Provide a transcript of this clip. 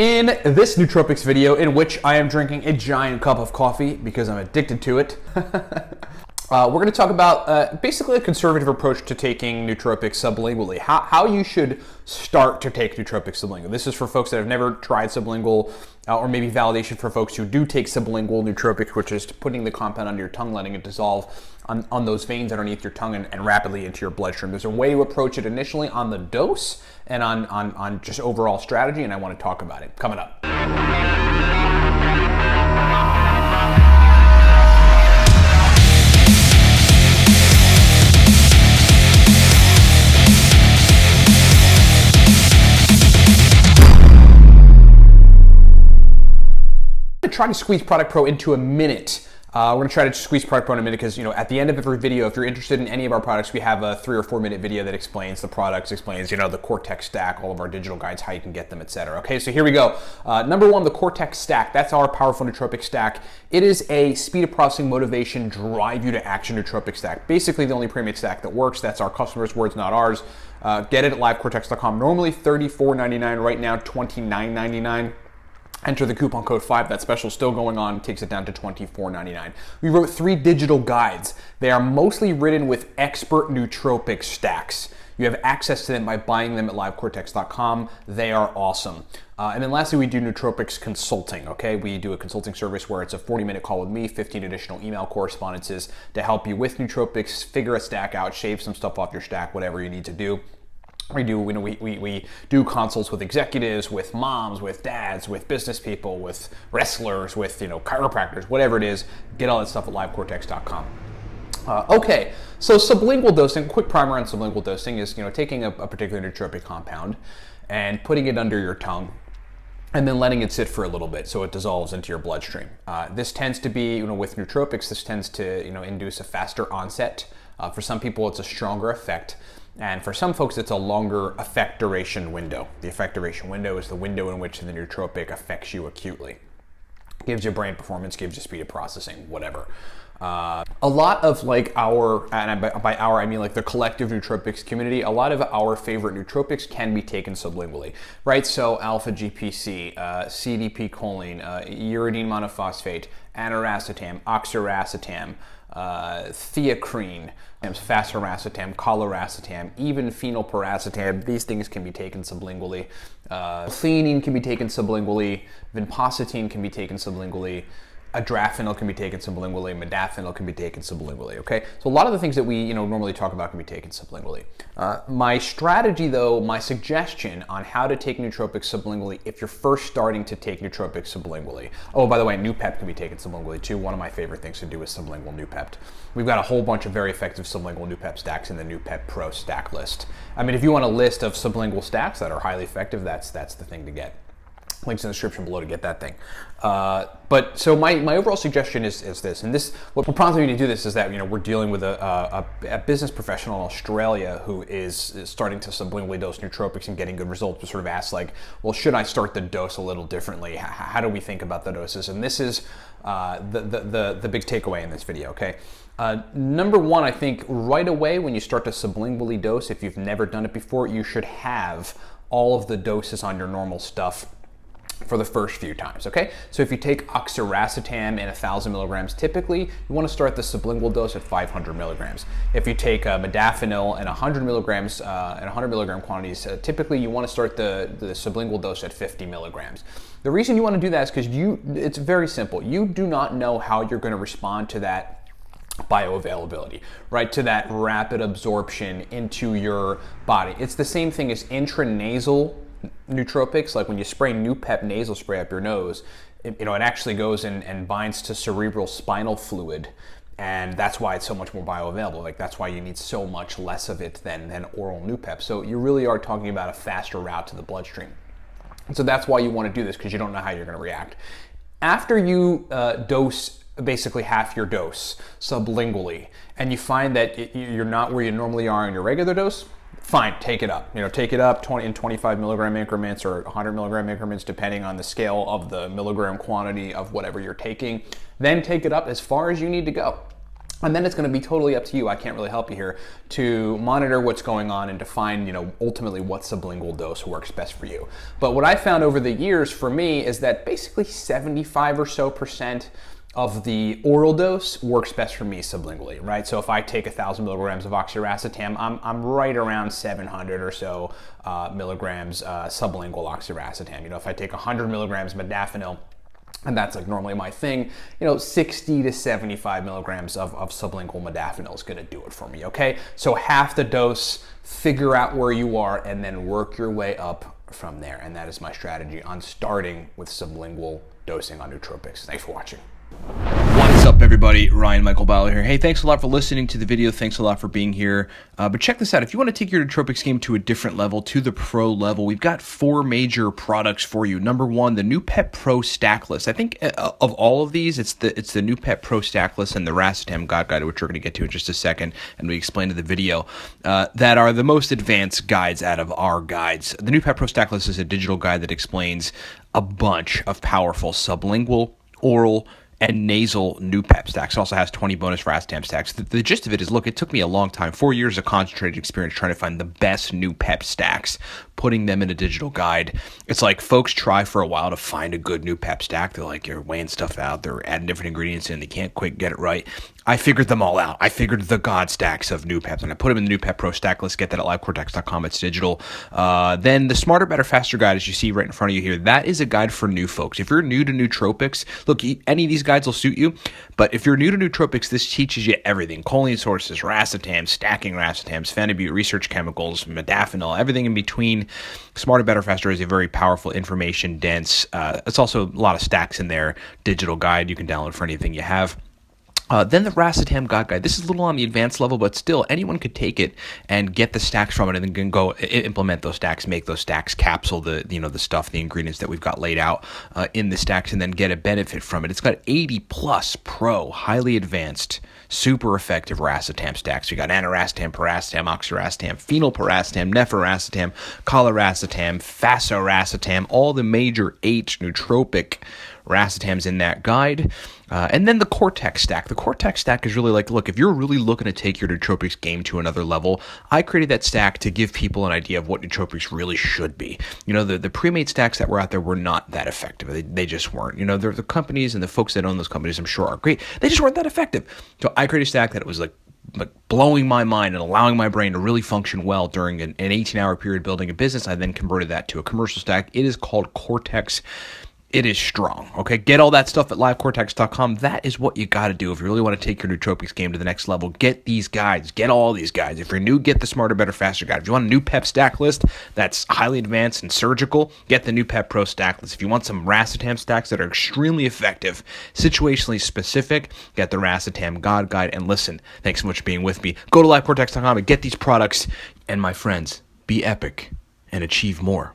In this nootropics video, in which I am drinking a giant cup of coffee because I'm addicted to it, we're going to talk about basically a conservative approach to taking nootropics sublingually. How you should start to take nootropics sublingually. This is for folks that have never tried sublingual, or maybe validation for folks who do take sublingual nootropics, which is putting the compound under your tongue, letting it dissolve on those veins underneath your tongue and rapidly into your bloodstream. There's a way to approach it initially on the dose and on just overall strategy, and I want to talk about it coming up. Try to squeeze Product Pro into a minute. We're going to try to squeeze Product Pro in a minute because, at the end of every video, if you're interested in any of our products, we have a 3 or 4 minute video that explains the products, explains, the Cortex stack, all of our digital guides, how you can get them, etc. Okay, so here we go. Number one, the Cortex stack. That's our powerful nootropic stack. It is a speed of processing, motivation, drive you to action nootropic stack. Basically, the only premium stack that works. That's our customers' words, not ours. Get it at livecortex.com. Normally $34.99, right now $29.99. Enter the coupon code 5. That special is still going on. It takes it down to $24.99. We wrote 3 digital guides. They are mostly written with expert nootropic stacks. You have access to them by buying them at livecortex.com. They are awesome. And then lastly, we do nootropics consulting, okay? We do a consulting service where it's a 40-minute call with me, 15 additional email correspondences to help you with nootropics, figure a stack out, shave some stuff off your stack, whatever you need to do. We do consults with executives, with moms, with dads, with business people, with wrestlers, with chiropractors, whatever it is. Get all that stuff at livecortex.com. Okay, so sublingual dosing. Quick primer on sublingual dosing is taking a particular nootropic compound and putting it under your tongue, and then letting it sit for a little bit so it dissolves into your bloodstream. This tends to be, with nootropics, this tends to induce a faster onset. For some people, it's a stronger effect. And for some folks, it's a longer effect duration window. The effect duration window is the window in which the nootropic affects you acutely. Gives you brain performance, gives you speed of processing, whatever. A lot of our, and by our I mean the collective nootropics community, a lot of our favorite nootropics can be taken sublingually, right? So alpha GPC, CDP choline, uridine monophosphate, aniracetam, oxiracetam, theacrine, fasiracetam, coliracetam, even phenylpiracetam. These things can be taken sublingually. Theanine can be taken sublingually. Vinpocetine can be taken sublingually. Adrafenol can be taken sublingually. Modafinil can be taken sublingually. Okay, so a lot of the things that we normally talk about can be taken sublingually. My strategy, though, my suggestion on how to take nootropics sublingually if you're first starting to take nootropics sublingually. Oh, by the way, Noopep can be taken sublingually too. One of my favorite things to do is sublingual Noopep. We've got a whole bunch of very effective sublingual Noopep stacks in the Noopep Pro stack list. I mean, if you want a list of sublingual stacks that are highly effective, that's the thing to get. Links in the description below to get that thing. But so my overall suggestion is this, and this, what prompted me to do this is that we're dealing with a business professional in Australia who is starting to sublingually dose nootropics and getting good results. We sort of asked well, should I start the dose a little differently? How do we think about the doses? And this is the big takeaway in this video. Okay. Number one, I think right away when you start to sublingually dose, if you've never done it before, you should have all of the doses on your normal stuff for the first few times, okay? So if you take oxiracetam in 1,000 milligrams, typically you want to start the sublingual dose at 500 milligrams. If you take modafinil in 100 milligrams, in 100 milligram quantities, typically you want to start the sublingual dose at 50 milligrams. The reason you want to do that is because it's very simple. You do not know how you're going to respond to that bioavailability, right? To that rapid absorption into your body. It's the same thing as intranasal nootropics, like when you spray Noopep nasal spray up your nose, it actually goes and binds to cerebral spinal fluid, and that's why it's so much more bioavailable. That's why you need so much less of it than oral Noopep. So you really are talking about a faster route to the bloodstream. And so that's why you want to do this, because you don't know how you're going to react. After you dose basically half your dose sublingually, and you find that you're not where you normally are in your regular dose, fine, take it up. Take it up in 25 milligram increments or 100 milligram increments, depending on the scale of the milligram quantity of whatever you're taking. Then take it up as far as you need to go. And then it's going to be totally up to you. I can't really help you here to monitor what's going on and define, ultimately what sublingual dose works best for you. But what I found over the years for me is that basically 75 or so % of the oral dose works best for me sublingually, right? So if I take 1,000 milligrams of oxiracetam, I'm right around 700 or so milligrams sublingual oxiracetam. If I take 100 milligrams modafinil, and that's like normally my thing, 60 to 75 milligrams of sublingual modafinil is gonna do it for me, okay? So half the dose, figure out where you are, and then work your way up from there. And that is my strategy on starting with sublingual dosing on nootropics. Thanks for watching. What's up, everybody? Ryan Michael Bauer here. Hey, thanks a lot for listening to the video. Thanks a lot for being here. But check this out. If you want to take your nootropics game to a different level, to the pro level, we've got 4 major products for you. Number 1, the NuPep Pro Stack List. I think of all of these, it's the NuPep Pro Stack List and the Racetam God Guide, which we're going to get to in just a second, and we explained in the video, that are the most advanced guides out of our guides. The NuPep Pro Stack List is a digital guide that explains a bunch of powerful sublingual, oral, and nasal NuPep stacks. It also has 20 bonus Racetam stacks. The gist of it is, look, it took me a long time, 4 years of concentrated experience trying to find the best NuPep stacks, putting them in a digital guide. It's like folks try for a while to find a good NuPep stack. They're like, you're weighing stuff out, they're adding different ingredients in, they can't quite get it right. I figured them all out. I figured the God stacks of NuPeps, and I put them in the NuPep Pro Stack List. Get that at livecortex.com. It's digital. Then the Smarter, Better, Faster guide, as you see right in front of you here, that is a guide for new folks. If you're new to nootropics, look, any of these guides will suit you, but if you're new to nootropics, this teaches you everything. Choline sources, racetam, stacking racetams, phenibut, research chemicals, modafinil, everything in between. Smarter, Better, Faster is a very powerful, information dense. It's also a lot of stacks in there. Digital guide you can download for anything you have. Then the Racetam God Guide. This is a little on the advanced level, but still, anyone could take it and get the stacks from it, and then can go implement those stacks, make those stacks, capsule the stuff, the ingredients that we've got laid out in the stacks, and then get a benefit from it. It's got 80 plus pro, highly advanced, super effective Racetam stacks. We got aniracetam, piracetam, oxiracetam, phenylpiracetam, nephiracetam, coliracetam, fasoracetam, all the major 8 nootropic racetams in that guide. And then the Cortex stack. The Cortex stack is really like, look, if you're really looking to take your nootropics game to another level, I created that stack to give people an idea of what nootropics really should be. The pre-made stacks that were out there were not that effective. They just weren't. The companies and the folks that own those companies, I'm sure, are great. They just weren't that effective. So I created a stack that was like blowing my mind and allowing my brain to really function well during an 18-hour period building a business. I then converted that to a commercial stack. It is called Cortex. It is strong, okay? Get all that stuff at livecortex.com. That is what you got to do if you really want to take your nootropics game to the next level. Get these guides. Get all these guides. If you're new, get the Smarter, Better, Faster guide. If you want a NuPep stack list that's highly advanced and surgical, get the NuPep Pro stack list. If you want some Racetam stacks that are extremely effective, situationally specific, get the Racetam God Guide. And listen, thanks so much for being with me. Go to livecortex.com and get these products. And my friends, be epic and achieve more.